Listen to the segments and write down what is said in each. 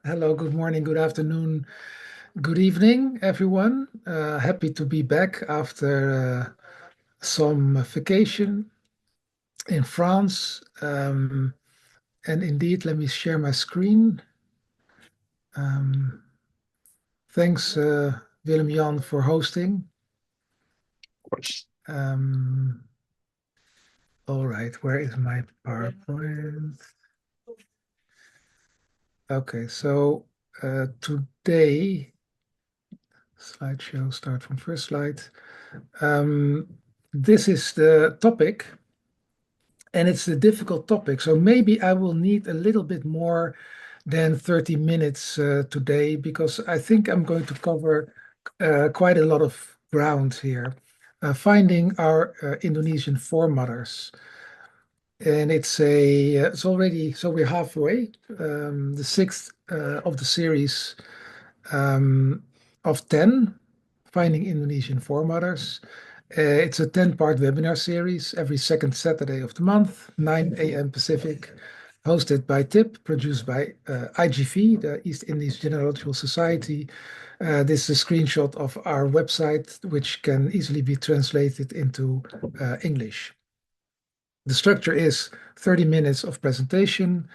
Hello, good morning, good afternoon, good evening, everyone. Happy to be back after some vacation in France. And indeed, let me share my screen. Um, Thanks, Willem Jan, for hosting. Um, all right, where is my PowerPoint? Okay, so today, slideshow, start from first slide. This is the topic, and it's a difficult topic. So maybe I will need a little bit more than 30 minutes today, because I think I'm going to cover quite a lot of ground here. Finding our Indonesian foremothers. And it's already, so we're halfway, the sixth of the series of 10, Finding Indonesian Foremothers. It's a 10-part webinar series every second Saturday of the month, 9 a.m. Pacific, hosted by TIP, produced by IGV, the East Indies Genealogical Society. This is a screenshot of our website, which can easily be translated into English. The structure is 30 minutes of presentation,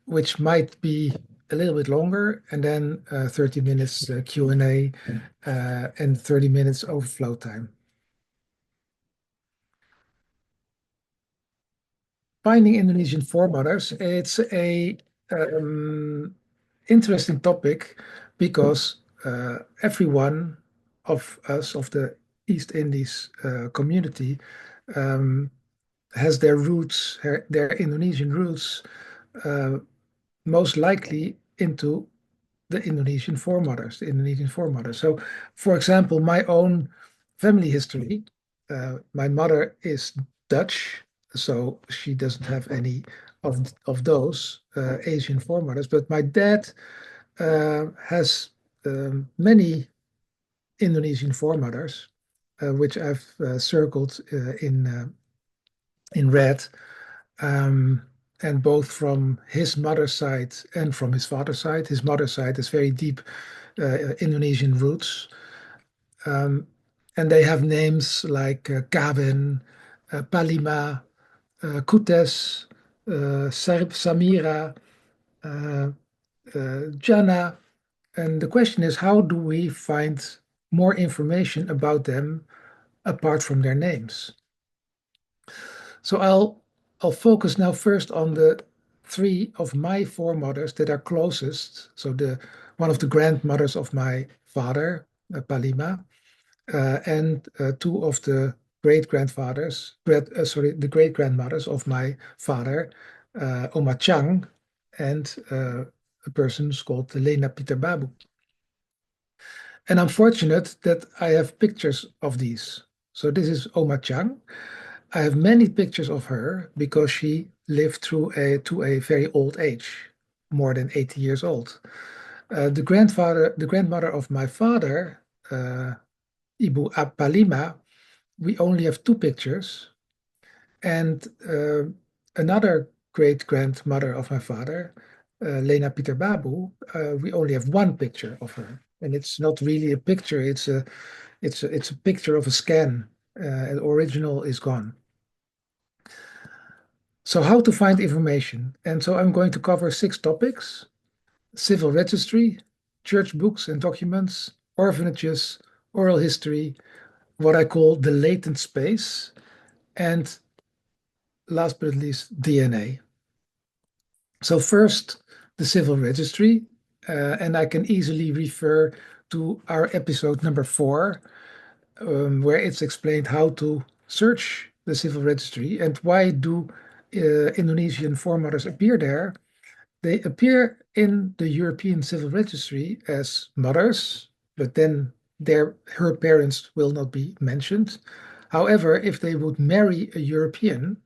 which might be a little bit longer, and then 30 minutes Q&A and 30 minutes overflow time. Finding Indonesian foremothers, it's a interesting topic because every one of us, of the East Indies community, has their roots, their Indonesian roots, most likely into the Indonesian foremothers, So, for example, my own family history, my mother is Dutch, so she doesn't have any of those Asian foremothers, but my dad has many Indonesian foremothers, which I've circled in red. And both from his mother's side and from his father's side. His mother's side has very deep Indonesian roots. And they have names like Kaben, Palima, Kutes, Samira, Jana. And the question is, how do we find more information about them apart from their names? So I'll focus now first on the three of my foremothers that are closest. So one of the grandmothers of my father, Palima, and two of the the great grandmothers of my father, Oma Tjang, and a person called Leenah Pieterbaboe. And I'm fortunate that I have pictures of these. So this is Oma Tjang. I have many pictures of her because she lived to a very old age, more than 80 years old. The grandmother of my father, Ibu Palima, we only have two pictures, and another great grandmother of my father, Leenah Pieterbaboe, we only have one picture of her, and it's not really a picture; it's a picture of a scan. The original is gone. So how to find information. And so I'm going to cover 6 topics: civil registry, church books and documents, orphanages, oral history, what I call the latent space, and last but not least, DNA. So first, the civil registry, and I can easily refer to our episode number 4, where it's explained how to search the civil registry and why do Indonesian foremothers appear there. They appear in the European Civil Registry as mothers, but then her parents will not be mentioned. However, if they would marry a European,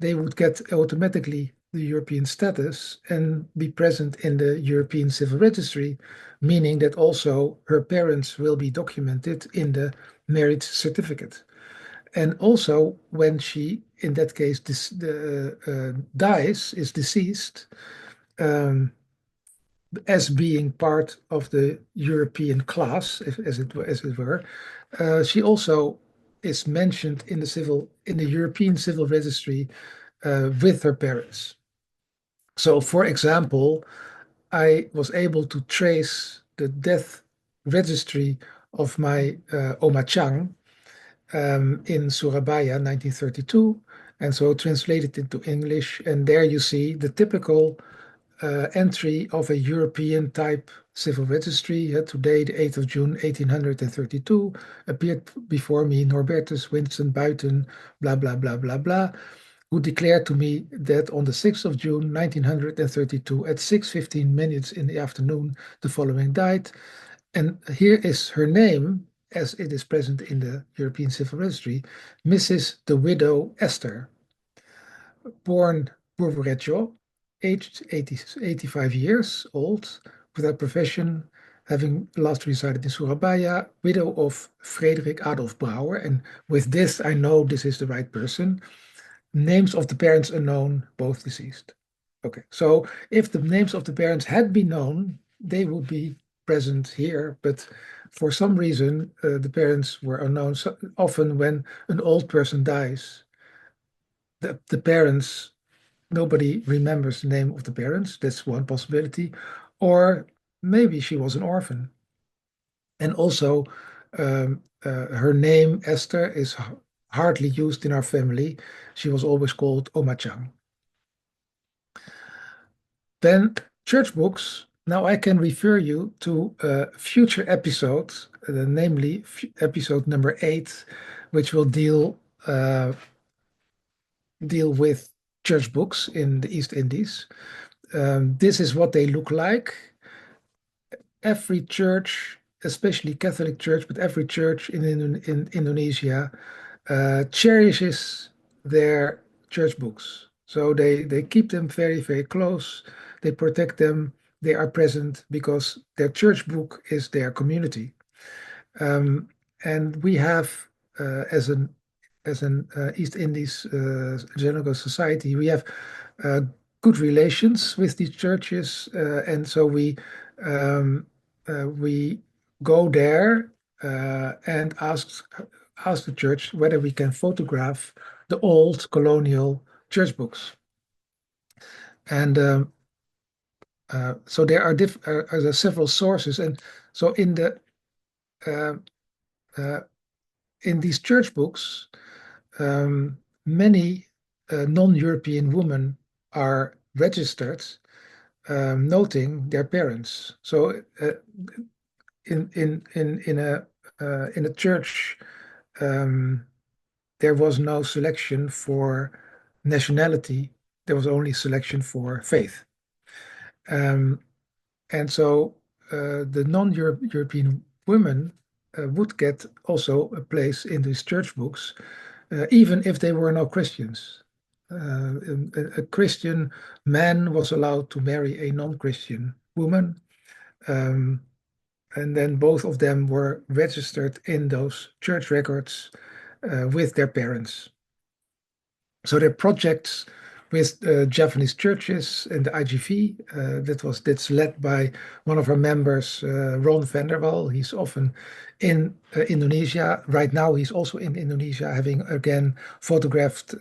they would get automatically the European status and be present in the European Civil Registry, meaning that also her parents will be documented in the marriage certificate. And also, when she, in that case, dies, is deceased, um, as being part of the European class, as it were. She also is mentioned in the European Civil Registry with her parents. So, for example, I was able to trace the death registry of my Oma Tjang in Surabaya, 1932, and so translated into English. And there you see the typical entry of a European type civil registry. Today, the 8th of June, 1832, appeared before me Norbertus Winston Buiten, blah, blah, blah, blah, blah, who declared to me that on the 6th of June, 1932, at 6:15 minutes in the afternoon, the following died. And here is her name, as it is present in the European Civil Registry, Mrs. the Widow Esther, born Purworejo, aged 85 years old, without profession, having last resided in Surabaya, widow of Frederik Adolf Brouwer. And with this, I know this is the right person. Names of the parents unknown, both deceased. Okay, so if the names of the parents had been known, they would be present here, but for some reason, the parents were unknown. So often when an old person dies, the parents, nobody remembers the name of the parents. That's one possibility. Or maybe she was an orphan. And also, her name, Esther, is hardly used in our family. She was always called Oma Tjang. Then church books. Now I can refer you to future episodes, namely episode number 8, which will deal with church books in the East Indies. This is what they look like. Every church, especially Catholic Church, but every church in Indonesia cherishes their church books. So they keep them very, very close. They protect them. They are present because their church book is their community. And we have, as an East Indies Genealogical Society, we have good relations with these churches, and so we go there and ask the church whether we can photograph the old colonial church books. And so there are several sources, and so in these church books, many non-European women are registered, noting their parents. So in a church, there was no selection for nationality. There was only selection for faith. And so the non-European women would get also a place in these church books, even if they were no Christians. A Christian man was allowed to marry a non-Christian woman, and then both of them were registered in those church records with their parents. So there are projects with Javanese churches and the IGV. That's led by one of our members, Ron van der Wal. He's often in Indonesia. Right now, he's also in Indonesia, having again photographed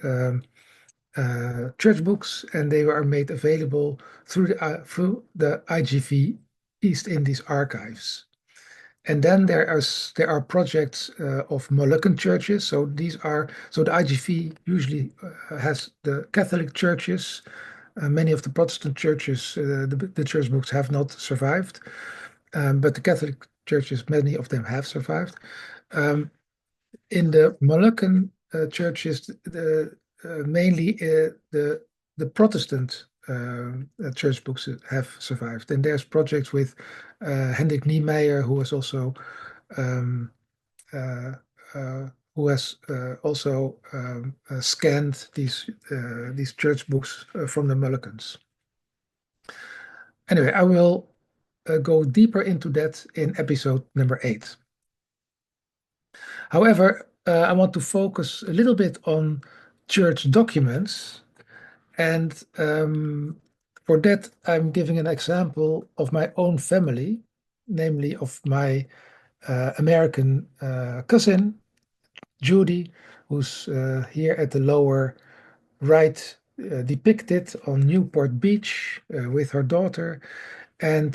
church books, and they are made available through the IGV East Indies archives. And then there are projects of Moluccan churches. So the IGV usually has the Catholic churches. Many of the Protestant churches, the church books have not survived, but the Catholic churches, many of them have survived. In the Moluccan churches, mainly the Protestant church books have survived. And there's projects with Hendrik Niemeyer, who has also scanned these church books from the Moluccans. Anyway, I will go deeper into that in episode number 8. However, I want to focus a little bit on church documents, and For that, I'm giving an example of my own family, namely of my American cousin, Judy, who's here at the lower right depicted on Newport Beach with her daughter. And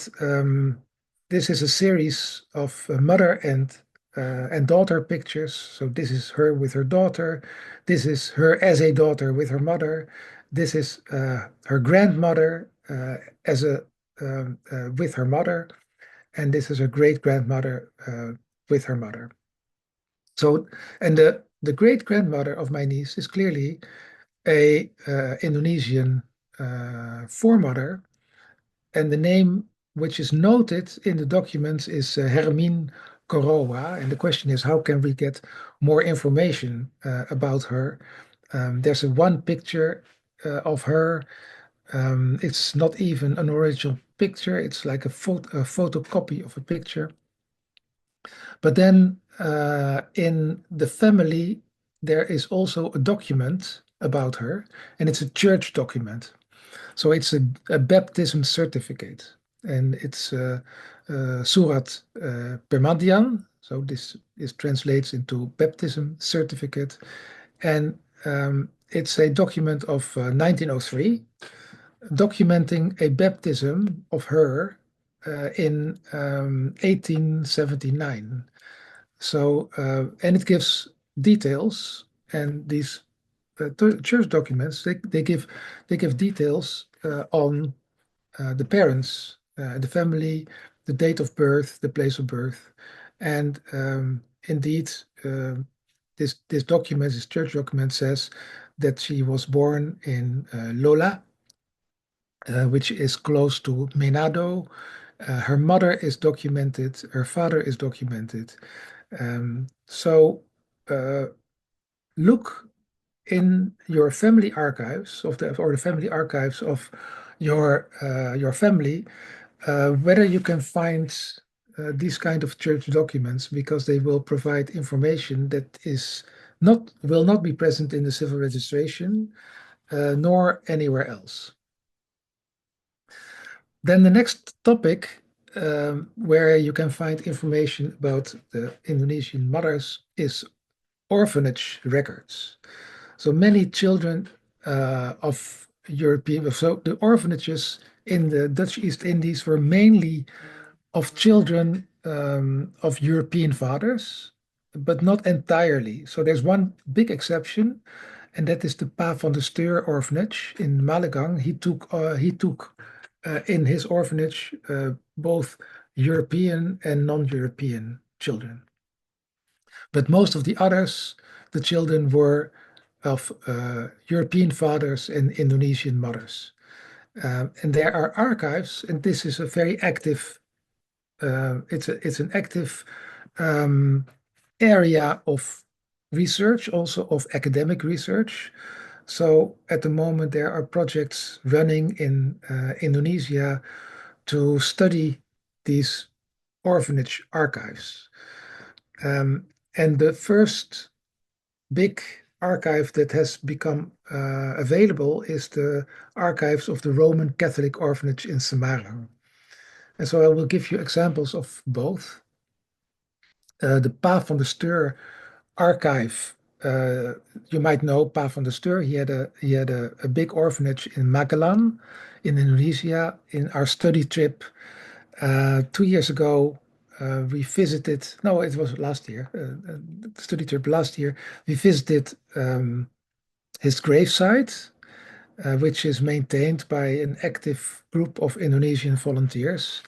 this is a series of mother and daughter pictures. So this is her with her daughter. This is her as a daughter with her mother. This is her grandmother as a with her mother, and this is her great grandmother with her mother. So, and the great grandmother of my niece is clearly a Indonesian foremother, and the name which is noted in the documents is Hermien Coroa. And the question is, how can we get more information about her? There's one picture of her. It's not even an original picture. It's like a photocopy of a picture. But then in the family, there is also a document about her, and it's a church document. So it's a baptism certificate, and it's Surat Permandian. So this translates into baptism certificate, and it's a document of 1903, documenting a baptism of her in 1879. So, and it gives details, and these church documents they give details on the parents, the family, the date of birth, the place of birth, and indeed, this document, this church document, says that she was born in Lola, which is close to Menado. Her mother is documented, her father is documented. So look in your family archives or the family archives of your family, whether you can find these kind of church documents, because they will provide information that will not be present in the civil registration, nor anywhere else. Then the next topic where you can find information about the Indonesian mothers is orphanage records. So many children of European, so the orphanages in the Dutch East Indies were mainly of children of European fathers, but not entirely. So there's one big exception, and that is the Pa van de Steur Orphanage in Malagang. He took in his orphanage both European and non-European children. But most of the others, the children were of European fathers and Indonesian mothers. And there are archives, and this is a very active, it's an active area of research, also of academic research. So at the moment, there are projects running in Indonesia to study these orphanage archives. And the first big archive that has become available is the archives of the Roman Catholic Orphanage in Semarang. And so I will give you examples of both. The Pa van de Steur archive, you might know Pa van de Steur. He had a big orphanage in Magelang in Indonesia. In our study trip 2 years ago, we visited, no, it was last year, study trip last year, we visited his gravesite, which is maintained by an active group of Indonesian volunteers.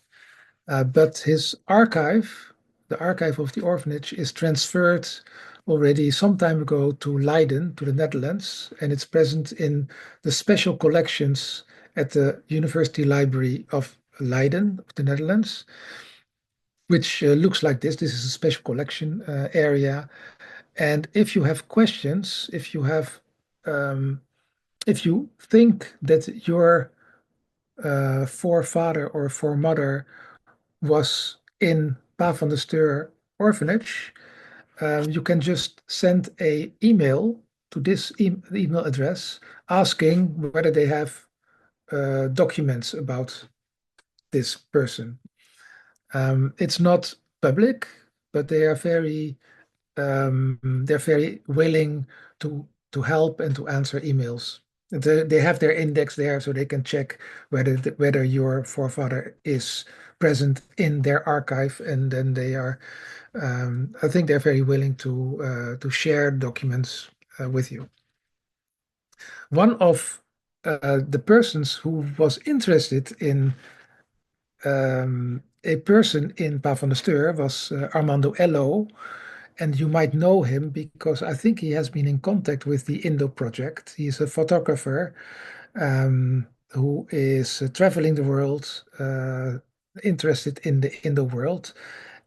But his archive, the archive of the orphanage, is transferred already some time ago to Leiden, to the Netherlands, and it's present in the special collections at the University Library of Leiden, the Netherlands, which looks like this. This is a special collection area. And if you have questions, if you think that your forefather or foremother was in Pa van de Steur orphanage, you can just send an email to this email address asking whether they have documents about this person. It's not public, but they're very willing to help and to answer emails. They have their index there, so they can check whether your forefather is present in their archive, and then they are. I think they're very willing to share documents with you. One of the persons who was interested in a person in Pa van der Steur was Armando Ello, and you might know him because I think he has been in contact with the Indo project. He's a photographer who is traveling the world, interested in the Indo world.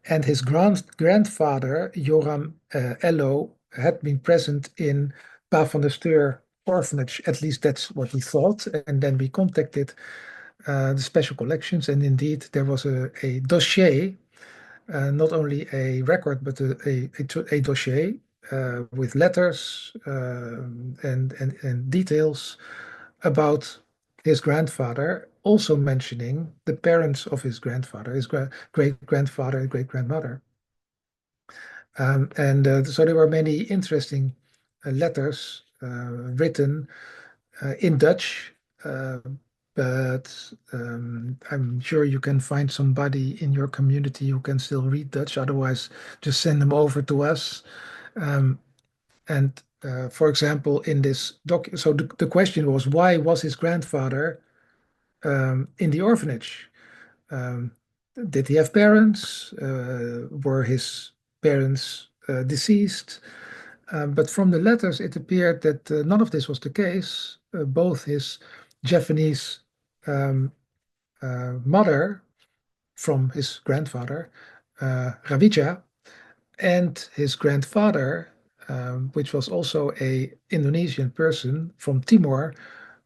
And his grandfather, Joram Ello, had been present in Pa van der Steur Orphanage. At least that's what we thought. And then we contacted the special collections, and indeed there was a dossier, not only a record, but a dossier with letters and details about his grandfather, also mentioning the parents of his grandfather, his great-grandfather and great-grandmother. So there were many interesting letters written in Dutch, but I'm sure you can find somebody in your community who can still read Dutch. Otherwise, just send them over to us. For example, in this doc, so the question was, why was his grandfather in the orphanage? Did he have parents? Were his parents deceased? But from the letters, it appeared that none of this was the case. Both his Javanese mother from his grandfather, Ravija, and his grandfather, which was also a Indonesian person from Timor,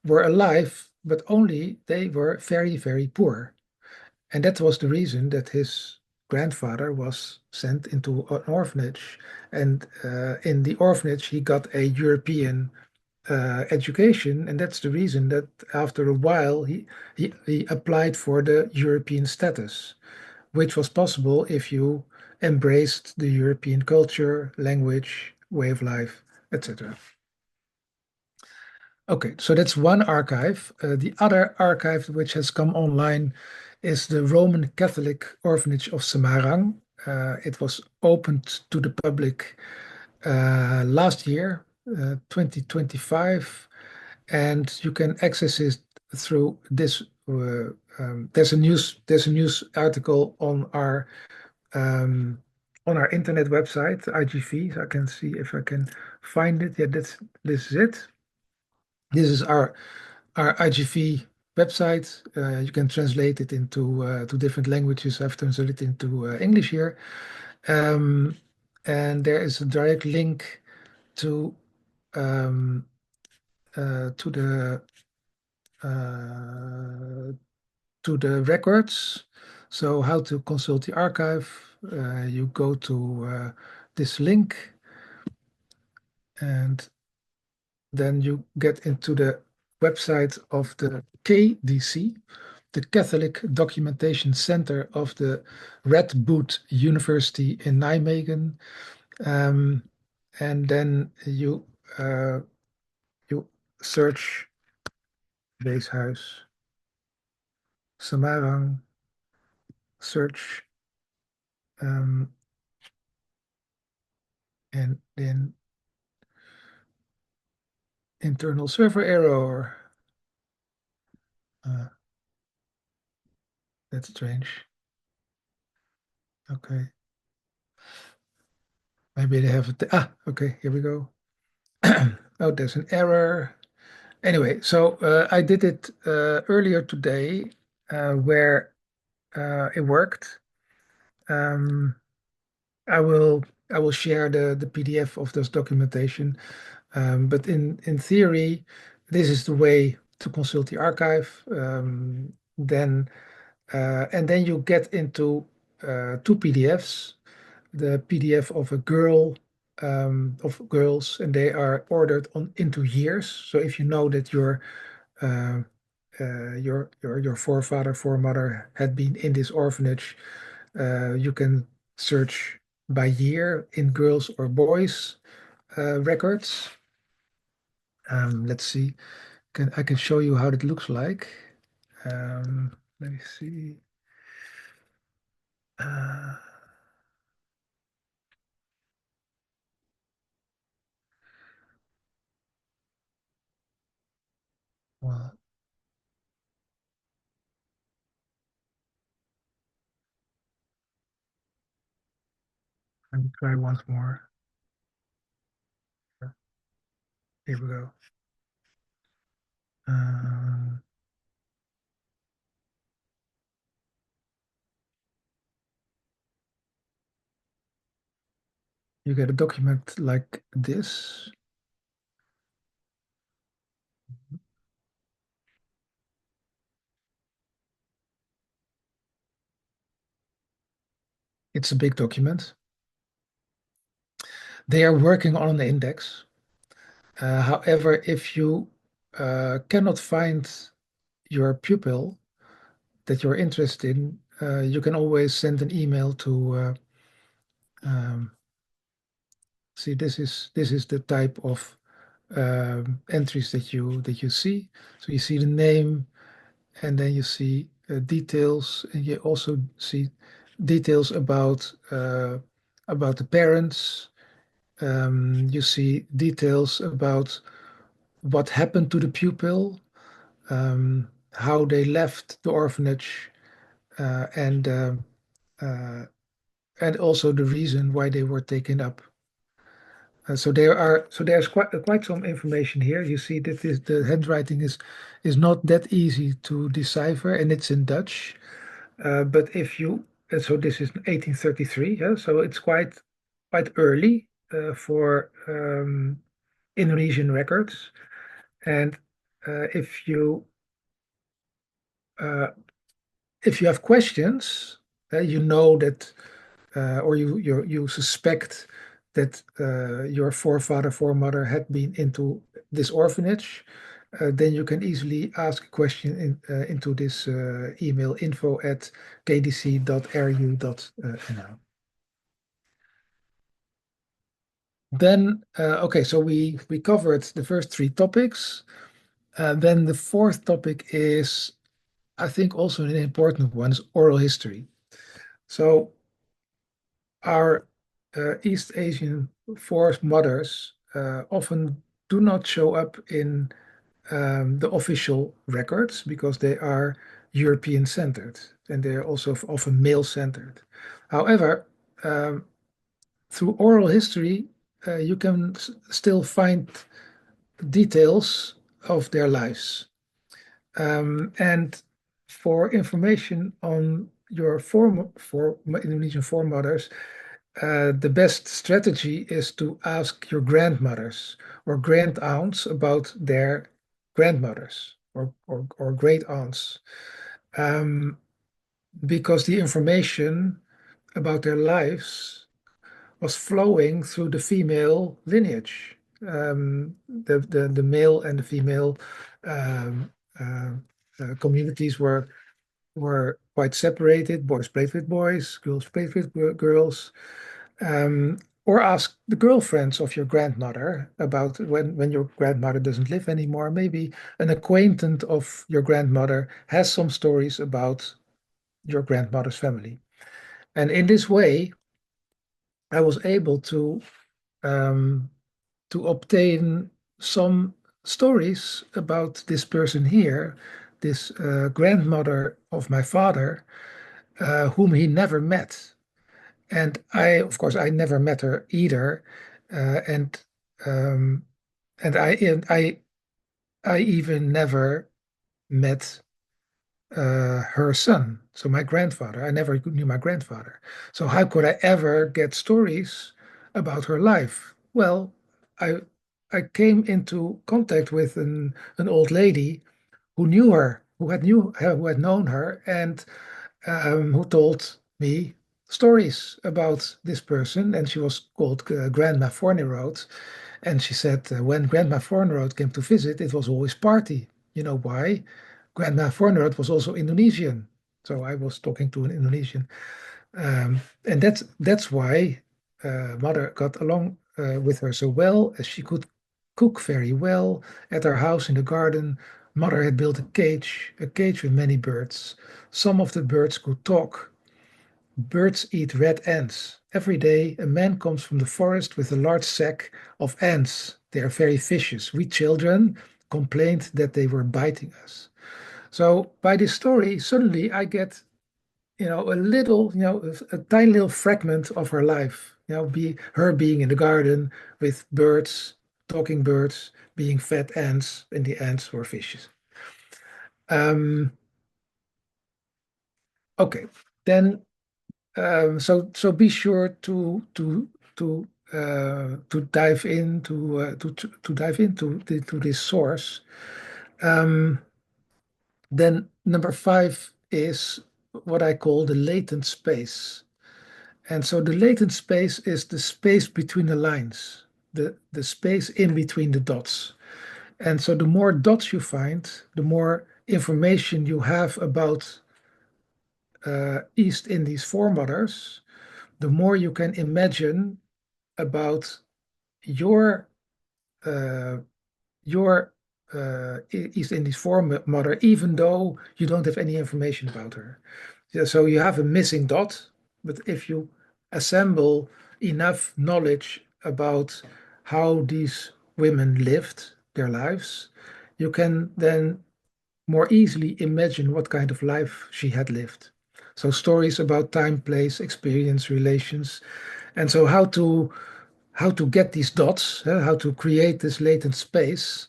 were alive, but only they were very, very poor. And that was the reason that his grandfather was sent into an orphanage. And in the orphanage, he got a European education, and that's the reason that after a while he applied for the European status, which was possible if you embraced the European culture, language, way of life, etc. Okay, so that's one archive. The other archive which has come online is the Roman Catholic Orphanage of Semarang. It was opened to the public last year, 2025, and you can access it through this. There's a news article on our internet website, IGV. So I can see if I can find it. Yeah, this is it. This is our IGV website. You can translate it into to different languages. I've translated it into English here. And there is a direct link to um, to the records. So how to consult the archive? You go to this link, and then you get into the website of the KDC, the Catholic Documentation Center of the Red Boot University in Nijmegen. And then you search Weeshuis, Semarang, search, and then internal server error. That's strange. Okay. Maybe they have it. Okay, here we go. Oh, there's an error. Anyway, so I did it earlier today where it worked. I will share the PDF of this documentation. But in theory, this is the way to consult the archive. Then you get into two PDFs. The PDF of a girl of girls, and they are ordered into years. So if you know that your your forefather, foremother had been in this orphanage, you can search by year in girls or boys records. Let's see. I can show you how it looks like. Let me see. Uh, well, let me try once more. Here we go. Um, you get a document like this. It's a big document. They are working on the index. However, if you cannot find your pupil that you're interested in, you can always send an email to um, see. This is the type of entries that you see. So you see the name, and then you see details, and you also see details about the parents. You see details about what happened to the pupil, how they left the orphanage, uh, and uh, uh, and also the reason why they were taken up. There's quite some information here. You see that the handwriting is not that easy to decipher, and it's in Dutch. But if you so this is 1833, yeah, so it's quite early for Indonesian records. And uh, if you uh, if you have questions, you know that, or you suspect that your forefather, foremother had been into this orphanage, then you can easily ask a question into this email info@kdc.ru.nl. Then, okay, so we covered the first three topics. Then the fourth topic is, I think, also an important one, is oral history. So our East Asian foremothers often do not show up in the official records because they are European centered and they're also often male centered. However, um, through oral history, you can still find details of their lives. And for information on your for Indonesian foremothers, the best strategy is to ask your grandmothers or grand aunts about their grandmothers or great aunts, um, because the information about their lives was flowing through the female lineage. The male and the female um, uh, communities were quite separated. Boys played with boys, girls played with girls. Um, or ask the girlfriends of your grandmother about when your grandmother doesn't live anymore. Maybe an acquaintance of your grandmother has some stories about your grandmother's family. And in this way, I was able um, to obtain some stories about this person here, this grandmother of my father, whom he never met. And of course, I never met her either, uh, and um, and I even never met her son. So my grandfather, I never knew my grandfather. So how could I ever get stories about her life? Well, I I came into contact with an old lady who knew her, who had known her, and who told me stories about this person, and she was called Grandma Fornerod. And she said when Grandma Fornerod came to visit, it was always party. You know why? Grandma Fornerod was also Indonesian, so I was talking to an Indonesian, and that's why mother got along with her so well, as she could cook very well. At our house in the garden, mother had built a cage with many birds. Some of the birds could talk. Birds eat red ants. Every day, a man comes from the forest with a large sack of ants. They are very vicious. We children complained that they were biting us. So by this story, suddenly I get, a little, a tiny little fragment of her life. Her being in the garden with birds, talking birds, being fed ants, and the ants were fishes. Okay, then so be sure to dive into this source. Um, then number 5 is what I call the latent space. And so the latent space is the space between the lines, the space in between the dots. And so the more dots you find, the more information you have about East Indies foremothers, the more you can imagine about your uh, your East Indies foremother, even though you don't have any information about her. Yeah, so you have a missing dot, but if you assemble enough knowledge about how these women lived their lives, you can then more easily imagine what kind of life she had lived. So stories about time, place, experience, relations, and so how to get these dots, how to create this latent space.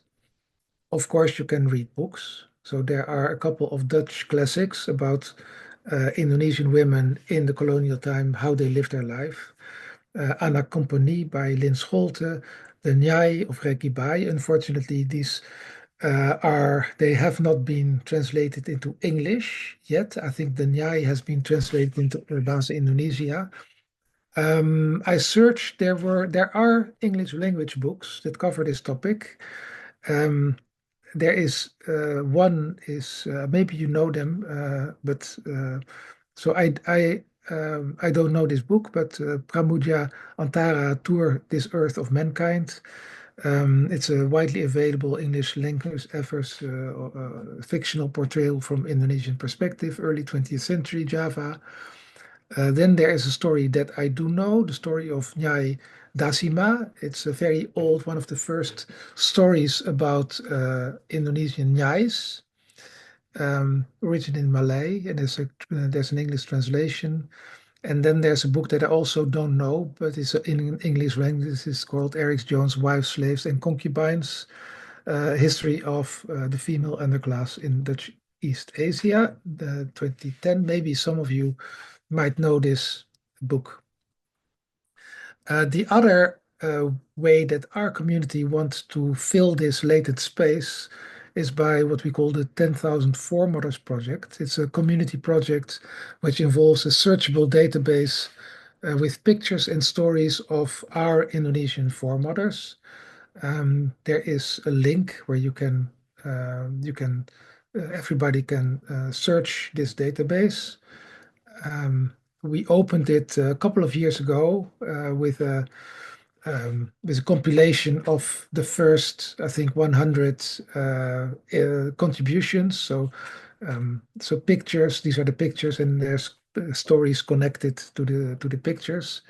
Of course, you can read books. So there are a couple of Dutch classics about Indonesian women in the colonial time, how they lived their life. Anna Compagnie by Lynn Scholte, The Njai of Reki Bai. Unfortunately, these they have not been translated into English yet. I think the Njai has been translated into Bahasa Indonesia. I searched. There are English language books that cover this topic. Um, there is one is maybe you know them, but so I don't know this book, but Pramoedya Antara Toer, This Earth of Mankind. It's a widely available English language efforts, fictional portrayal from Indonesian perspective, early 20th century Java. Then there is a story that I do know, the story of Nyai Dasima. It's a very old, one of the first stories about Indonesian Nyais, written in Malay, and there's an English translation. And then there's a book that I also don't know, but it's in English language. It's called Eric Jones' Wives, Slaves, and Concubines, History of the Female Underclass in Dutch East Asia, 2010. Maybe some of you might know this book. The other way that our community wants to fill this latent space is by what we call the 10,000 Foremothers project. It's a community project which involves a searchable database with pictures and stories of our Indonesian foremothers. There is a link where everybody can search this database. We opened it a couple of years ago with a compilation of the first, I think, 100 contributions. So pictures. These are the pictures, and there's stories connected to the pictures.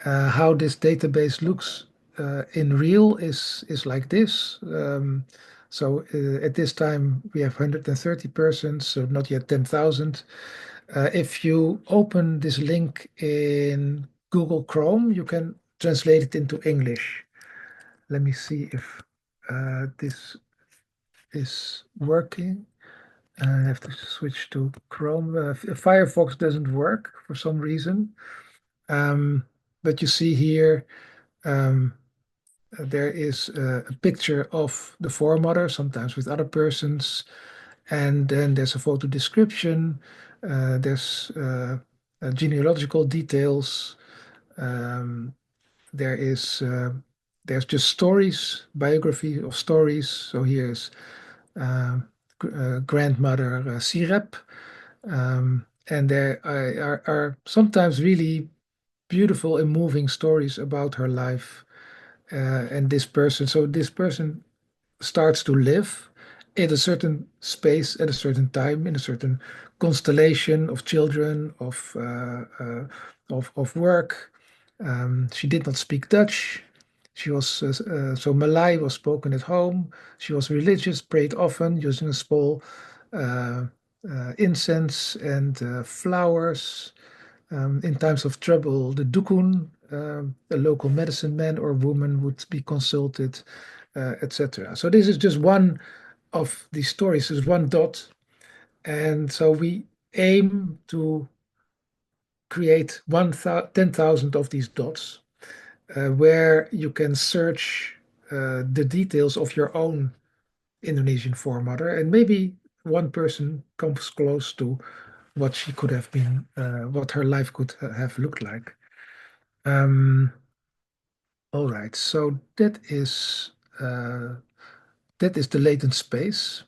How this database looks in real is like this. So at this time we have 130 persons, so not yet 10,000. If you open this link in Google Chrome, you can translate it into English. Let me see if this is working. I have to switch to Chrome. Firefox doesn't work for some reason. But you see here, there is a picture of the foremother, sometimes with other persons. And then there's a photo description. There's genealogical details. Um, there is there's just stories, biography of stories. So here's grandmother Sirep. And there are sometimes really beautiful and moving stories about her life and this person. So this person starts to live in a certain space at a certain time, in a certain constellation of children, of work. She did not speak Dutch. She was so Malay was spoken at home. She was religious, prayed often, using a small uh, incense and flowers. In times of trouble, the dukun, a local medicine man or woman, would be consulted, etc. So this is just one of these stories, is one dot. And so we aim to create 10,000 of these dots where you can search the details of your own Indonesian foremother, and maybe one person comes close to what she could have been, what her life could have looked like. All right, so uh, that is the latent space.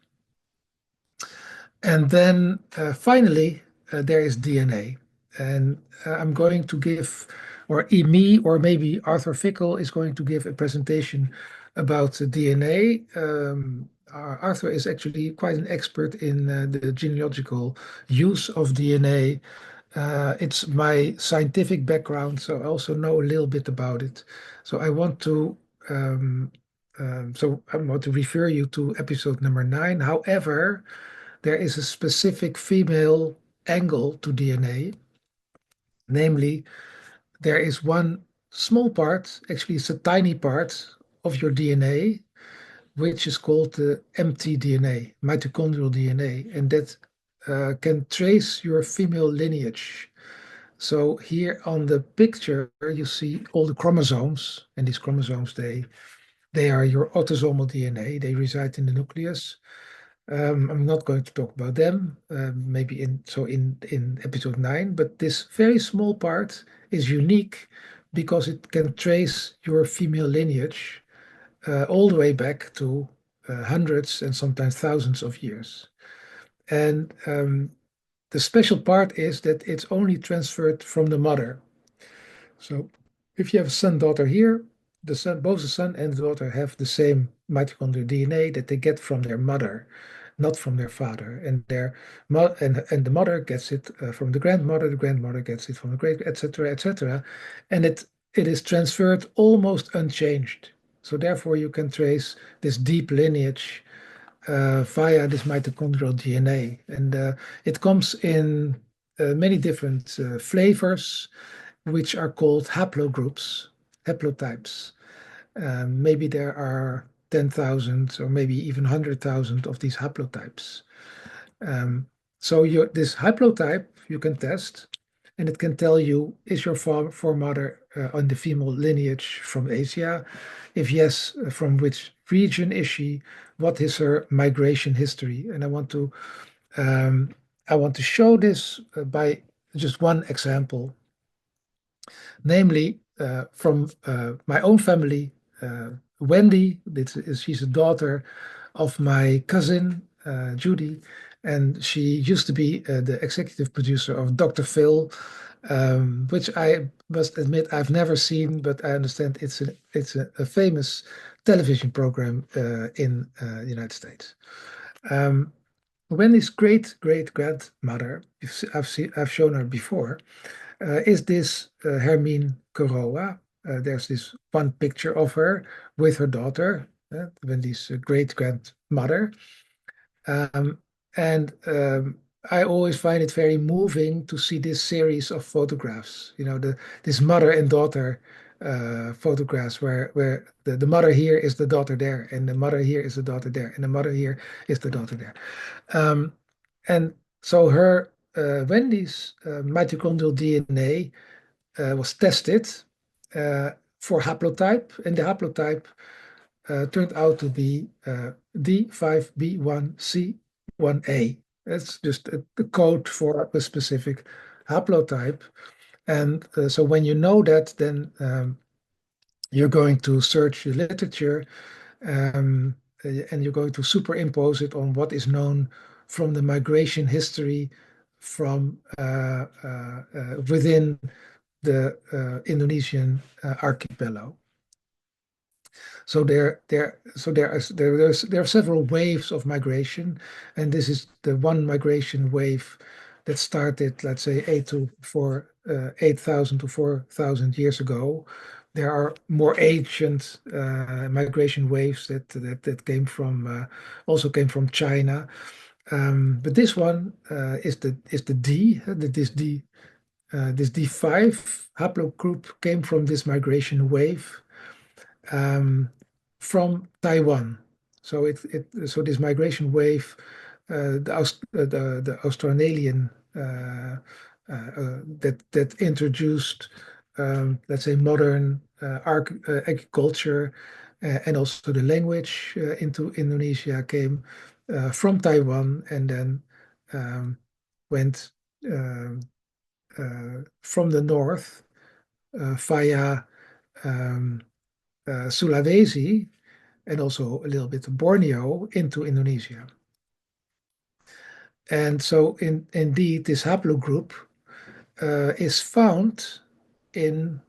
And then finally, there is DNA. And I'm going to give, or me, or maybe Arthur Fickle is going to give a presentation about the DNA. Arthur is actually quite an expert in the genealogical use of DNA. It's my scientific background, so I also know a little bit about it. So I want to, I want to refer you to episode number 9. However, there is a specific female angle to DNA, namely, there is one small part, actually, it's a tiny part of your DNA, which is called the mtDNA, mitochondrial DNA, and that can trace your female lineage. So here on the picture, you see all the chromosomes, and these chromosomes, they are your autosomal DNA. They reside in the nucleus. I'm not going to talk about them, maybe in episode 9, but this very small part is unique because it can trace your female lineage all the way back to hundreds and sometimes thousands of years. And the special part is that it's only transferred from the mother. So if you have a son-daughter here, both the son and the daughter have the same mitochondrial DNA that they get from their mother, not from their father. And and the mother gets it from the grandmother gets it from the great, etc., etc. And it is transferred almost unchanged. So therefore, you can trace this deep lineage via this mitochondrial DNA, and it comes in many different flavors, which are called haplogroups, haplotypes. Maybe there are 10,000 or maybe even 100,000 of these haplotypes. So this haplotype you can test, and it can tell you, is your foremother on the female lineage from Asia? If yes, from which region is she? What is her migration history? And I want to show this by just one example, namely from my own family. Wendi, she's a daughter of my cousin Judy, and she used to be the executive producer of Dr. Phil, which I must admit I've never seen, but I understand it's a famous television program in the United States. Wendy's great great grandmother, I've shown her before, is this Hermien Coroa. There's this one picture of her with her daughter, Wendy's great grandmother. Um, and I always find it very moving to see this series of photographs, this mother and daughter photographs where the mother here is the daughter there, and the mother here is the daughter there, and the mother here is the daughter there. And so her Wendy's mitochondrial DNA was tested for haplotype, and the haplotype turned out to be D5B1C1A. That's just a code for a specific haplotype. And so when you know that, then you're going to search the literature. and you're going to superimpose it on what is known from the migration history from within the Indonesian archipelago. So there are several waves of migration, and this is the one migration wave that started, let's say, 8,000 to 4,000 years ago. There are more ancient migration waves that came from also came from China, but this one is the D. This D5 haplogroup came from this migration wave from Taiwan. So so this migration wave, the Australian that introduced, let's say, modern agriculture and also the language into Indonesia came from Taiwan and then went from the north via Sulawesi and also a little bit of Borneo into Indonesia. And so indeed, this haplogroup is found in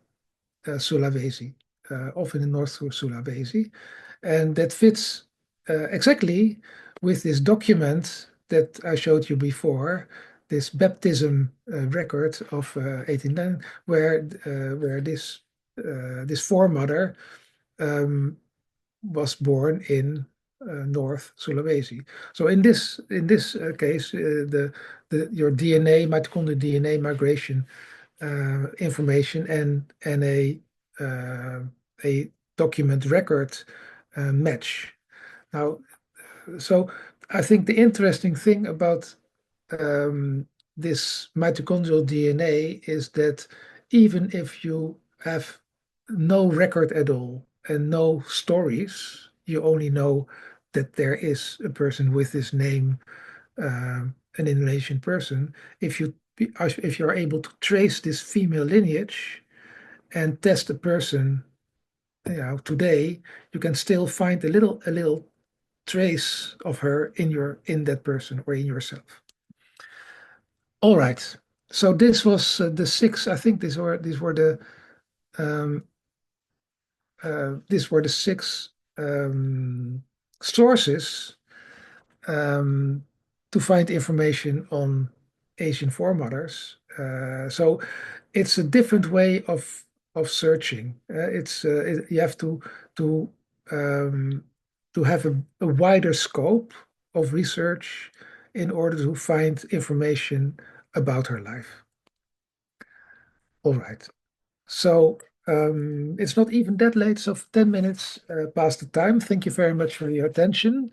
Sulawesi, often in North Sulawesi. And that fits exactly with this document that I showed you before, this baptism record of 1810, where this foremother was born in North Sulawesi. So in this case, your DNA, mitochondrial DNA migration information and a document record match. Now, so I think the interesting thing about this mitochondrial DNA is that even if you have no record at all and no stories, you only know that there is a person with this name, an Indonesian person. If you're able to trace this female lineage and test a person, today, you can still find a little trace of her in that person or in yourself. All right. So this was the six. I think these were the six sources to find information on Asian foremothers. So it's a different way of searching. You have to have a wider scope of research in order to find information about her life. All right. So it's not even that late, so 10 minutes past the time. Thank you very much for your attention.